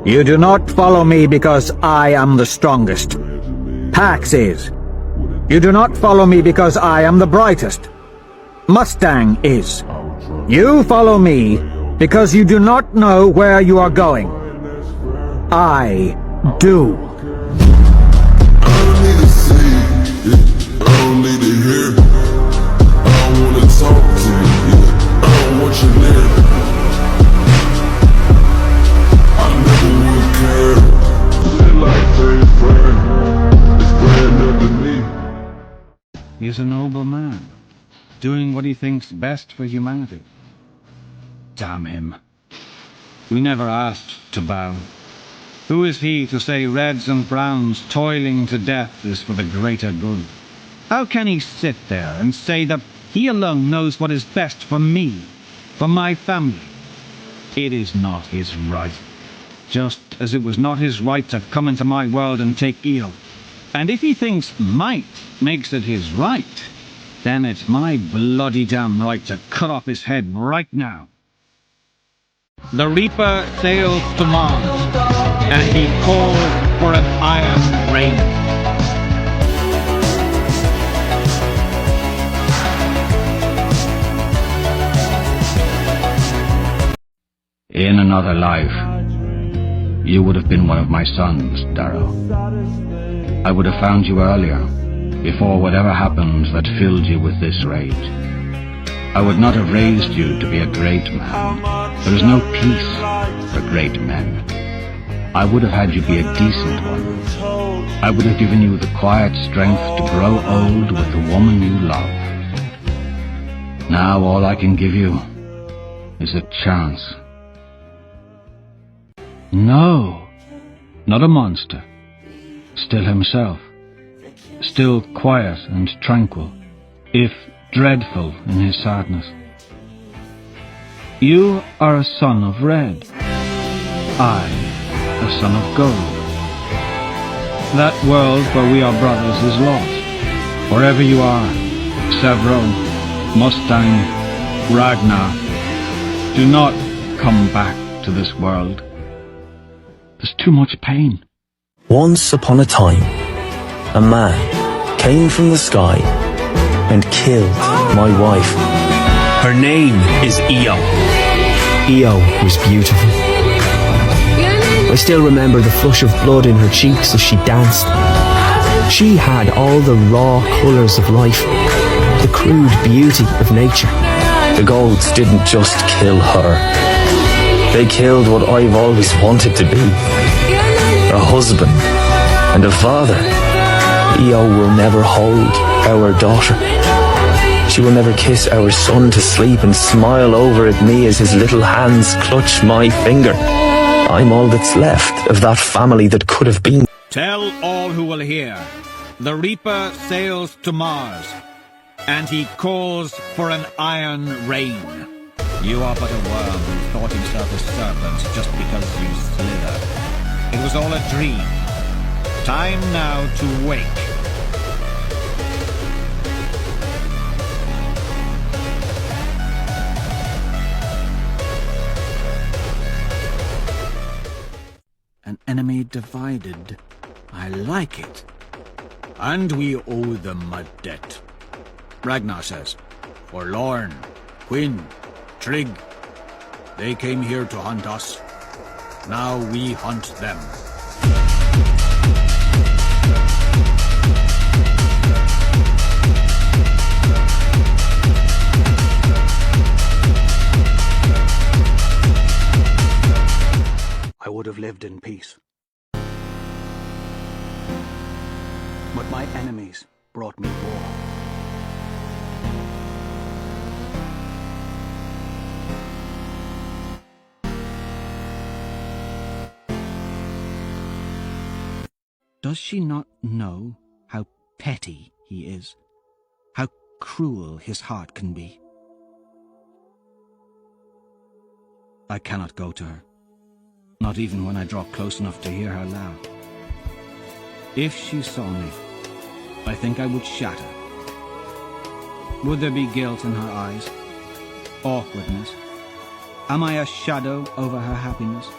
You do not follow me because I am the strongest. Pax is. You do not follow me because I am the brightest. Mustang is. You follow me because you do not know where you are going. I do. I don't need to see it, I don't need to hear it. I don't wanna talk to you, I don't want you near. I never would care. Live like they friend, it's brand underneath. He is a noble man, doing what he thinks best for humanity. Damn him. We never asked to bow. Who is he to say reds and browns toiling to death is for the greater good? How can he sit there and say that he alone knows what is best for me, for my family? It is not his right. Just as it was not his right to come into my world and take ill. And if he thinks might makes it his right, then it's my bloody damn right to cut off his head right now. The Reaper sails to Mars, and he calls for an iron rain. In another life, you would have been one of my sons, Darrow. I would have found you earlier, before whatever happened that filled you with this rage. I would not have raised you to be a great man. There is no peace for great men. I would have had you be a decent one. I would have given you the quiet strength to grow old with the woman you love. Now all I can give you is a chance. No, not a monster. Still himself. Still quiet and tranquil, if dreadful in his sadness. You are a son of red. I, a son of gold. That world where we are brothers is lost. Wherever you are, Severo, Mustang, Ragnar, do not come back to this world. There's too much pain. Once upon a time, a man came from the sky and killed my wife. Her name is Io. Io was beautiful. I still remember the flush of blood in her cheeks as she danced. She had all the raw colours of life, the crude beauty of nature. The golds didn't just kill her. They killed what I've always wanted to be. A husband and a father. Io will never hold our daughter. She will never kiss our son to sleep and smile over at me as his little hands clutch my finger. I'm all that's left of that family that could have been. Tell all who will hear, the Reaper sails to Mars, and he calls for an iron rain. You are but a worm who thought himself a serpent just because you slither. It was all a dream. Time now to wake. An enemy divided. I like it. And we owe them a debt. Ragnar says, Forlorn, Quinn, Trig. They came here to hunt us. Now we hunt them. I would have lived in peace. But my enemies brought me war. Does she not know how petty he is? How cruel his heart can be? I cannot go to her. Not even when I draw close enough to hear her laugh. If she saw me, I think I would shatter. Would there be guilt in her eyes? Awkwardness? Am I a shadow over her happiness?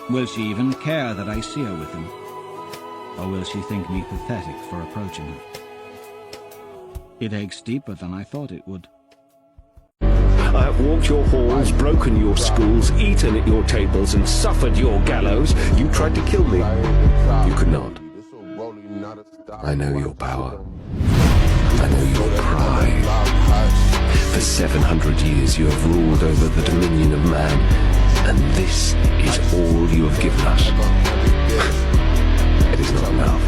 Will she even care that I see her with him? Or will she think me pathetic for approaching her? It aches deeper than I thought it would. I have walked your halls, broken your schools, eaten at your tables, and suffered your gallows. You tried to kill me. You could not. I know your power. I know your pride. For 700 years you have ruled over the dominion of man, and this is all you have given us. It is not enough.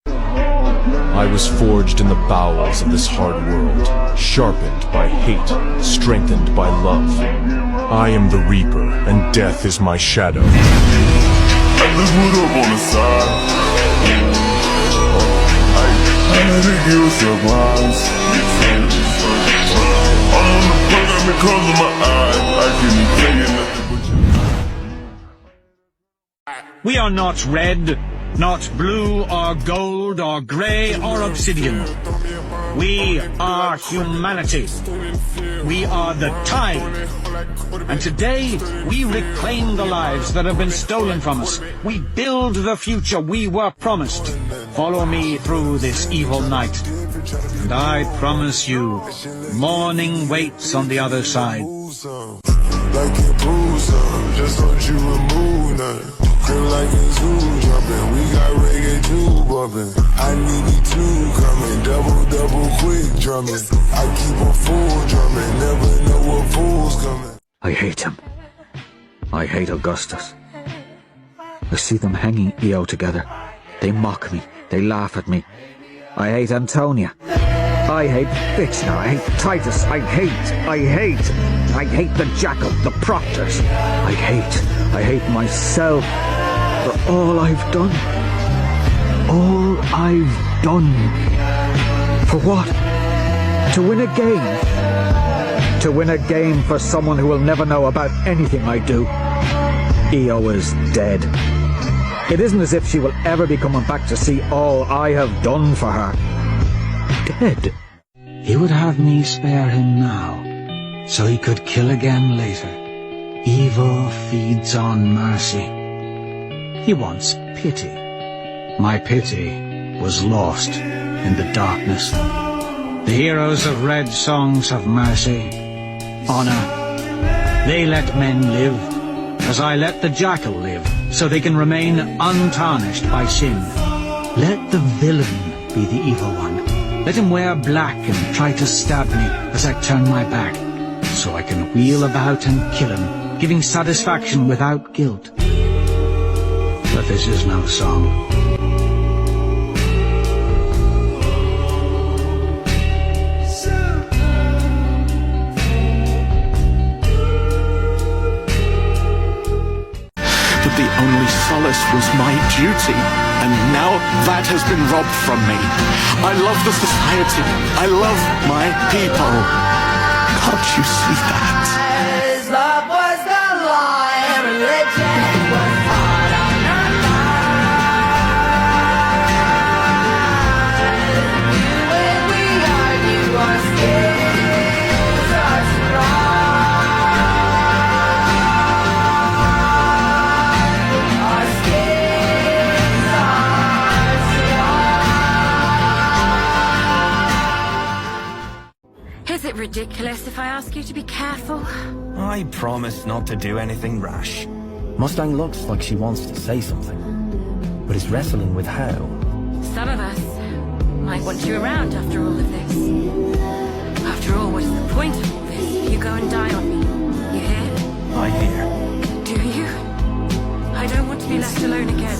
I was forged in the bowels of this hard world, sharpened by hate, strengthened by love. I am the Reaper, and death is my shadow. I just put up on the side. I had to give a surprise. I'm on the program because of my eyes. I can be taking nothing but you. We are not red, not blue or gold or grey or obsidian. We are humanity. We are the tide. And today, we reclaim the lives that have been stolen from us. We build the future we were promised. Follow me through this evil night. And I promise you, morning waits on the other side. Like a bruiser, just don't you remove nothing. Feel like a zoo jumping, we got reggae too bumping. I need me two coming, double quick drumming. I keep a fool drumming, never know what fool's coming. I hate him. I hate Augustus. I see them hanging Io together. They mock me. They laugh at me. I hate Antonia. I hate Fitchner. I hate Titus. I hate the jackal, the proctors. I hate myself for all I've done. All I've done. For what? To win a game. To win a game for someone who will never know about anything I do. Io is dead. It isn't as if she will ever be coming back to see all I have done for her. Dead. He would have me spare him now, so he could kill again later. Evil feeds on mercy. He wants pity. My pity was lost in the darkness. The heroes of Red songs have mercy, honor. They let men live, as I let the jackal live, so they can remain untarnished by sin. Let the villain be the evil one. Let him wear black and try to stab me as I turn my back, so I can wheel about and kill him, giving satisfaction without guilt. But this is no song. But the only solace was my duty, and now that has been robbed from me. I love the society. I love my people. Can't you see that? Love was the law and religion was hard on our mind. When we argue, our skills are strong. Our skills are strong. Is it ridiculous if I ask you to be careful? I promise not to do anything rash. Mustang looks like she wants to say something, but is wrestling with how. Some of us might want you around after all of this. After all, what is the point of all this if you go and die on me? You hear? I hear. Do you? I don't want to be left alone again.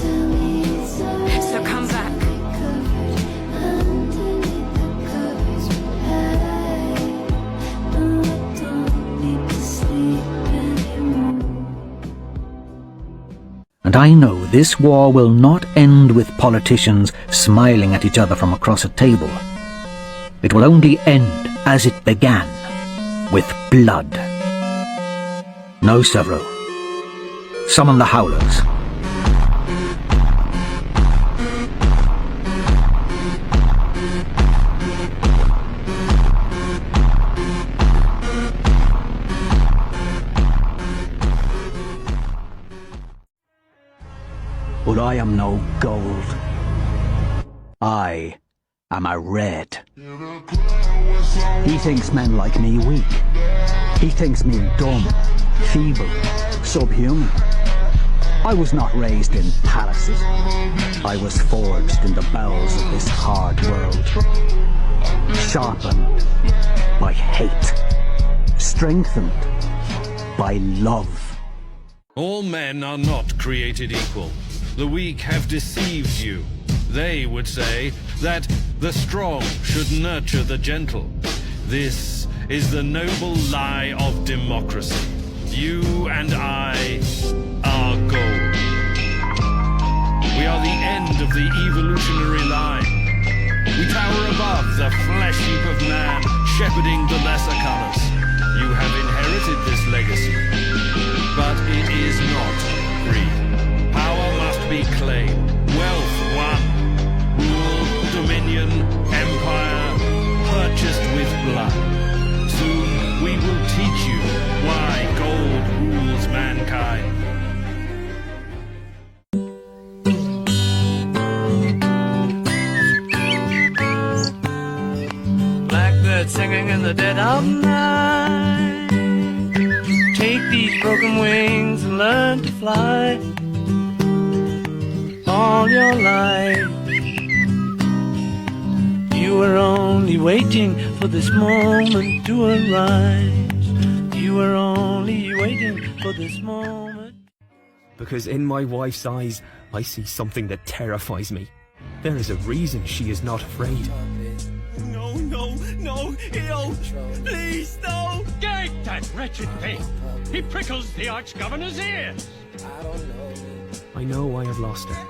So come back. And I know this war will not end with politicians smiling at each other from across a table. It will only end as it began, with blood. No, Severo. Summon the Howlers. But I am no gold. I am a red. He thinks men like me weak. He thinks me dumb, feeble, subhuman. I was not raised in palaces. I was forged in the bowels of this hard world. Sharpened by hate. Strengthened by love. All men are not created equal. The weak have deceived you. They would say that the strong should nurture the gentle. This is the noble lie of democracy. You and I are gold. We are the end of the evolutionary line. We tower above the flesh heap of man, shepherding the lesser colors. You have inherited this legacy, but it is not free. Power must be claimed, wealth won, rule, dominion, empire, purchased with blood. Soon we will teach you why gold rules mankind. Blackbird singing in the dead of night. Take these broken wings and learn to fly. All your life you were only waiting for this moment to arise. You were only waiting for this moment. Because in my wife's eyes, I see something that terrifies me. There is a reason she is not afraid. No, no, no, no, please, no! Gag that wretched thing! He prickles the Arch-Governor's ears! I know I have lost her.